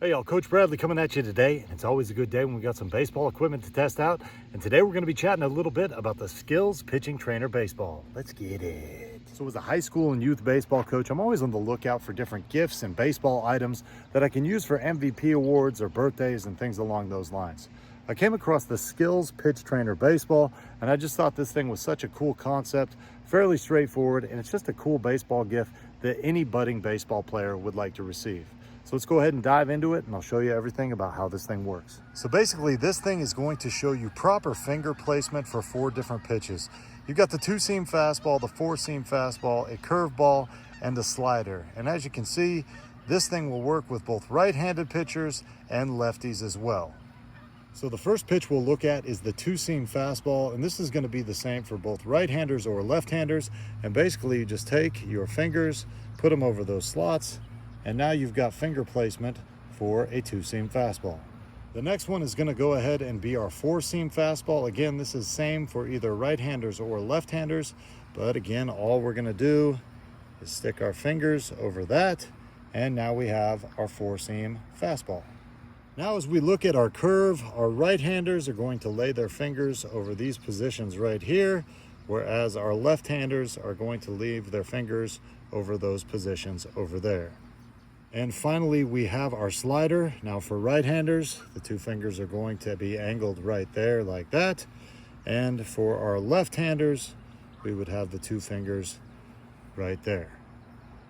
Hey y'all, Coach Bradley coming at you today, and it's always a good day when we got some baseball equipment to test out. And today we're going to be chatting a little bit about the SKLZ Pitching Trainer Baseball. Let's get it. So as a high school and youth baseball coach, I'm always on the lookout for different gifts and baseball items that I can use for MVP awards or birthdays and things along those lines. I came across the SKLZ Pitch Trainer Baseball, and I just thought this thing was such a cool concept, fairly straightforward, and it's just a cool baseball gift that any budding baseball player would like to receive. So let's go ahead and dive into it, and I'll show you everything about how this thing works. So basically, this thing is going to show you proper finger placement for 4 different pitches. You've got the 2-seam fastball, the 4-seam fastball, a curveball, and a slider. And as you can see, this thing will work with both right-handed pitchers and lefties as well. So the first pitch we'll look at is the 2-seam fastball, and this is going to be the same for both right-handers or left-handers. And basically, you just take your fingers, put them over those slots, and now you've got finger placement for a 2-seam fastball. The next one is going to go ahead and be our 4-seam fastball. Again, this is same for either right-handers or left-handers, but again, all we're going to do is stick our fingers over that, and now we have our 4-seam fastball. Now as we look at our curve, our right-handers are going to lay their fingers over these positions right here, whereas our left-handers are going to leave their fingers over those positions over there. And finally, we have our slider. Now for right-handers, the 2 fingers are going to be angled right there like that. And for our left-handers, we would have the 2 fingers right there.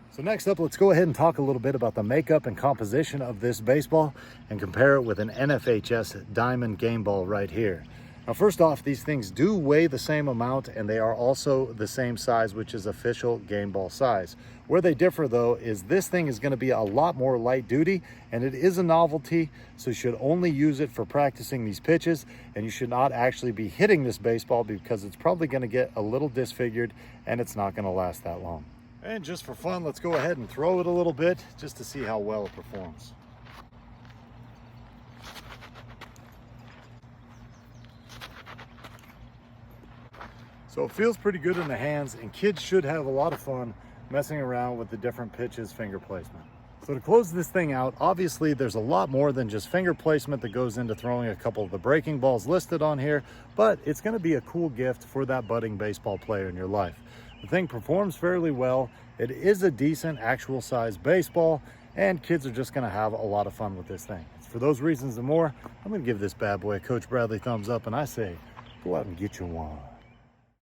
So next up, let's go ahead and talk a little bit about the makeup and composition of this baseball and compare it with an NFHS Diamond game ball right here. Now, first off, these things do weigh the same amount, and they are also the same size, which is official game ball size. Where they differ, though, is this thing is going to be a lot more light duty, and it is a novelty, so you should only use it for practicing these pitches, and you should not actually be hitting this baseball because it's probably going to get a little disfigured, and it's not going to last that long. And just for fun, let's go ahead and throw it a little bit just to see how well it performs. So it feels pretty good in the hands, and kids should have a lot of fun messing around with the different pitches, finger placement. So to close this thing out, obviously there's a lot more than just finger placement that goes into throwing a couple of the breaking balls listed on here, but it's going to be a cool gift for that budding baseball player in your life. The thing performs fairly well. It is a decent actual size baseball, and kids are just going to have a lot of fun with this thing. For those reasons and more, I'm going to give this bad boy a Coach Bradley thumbs up, and I say, go out and get you one.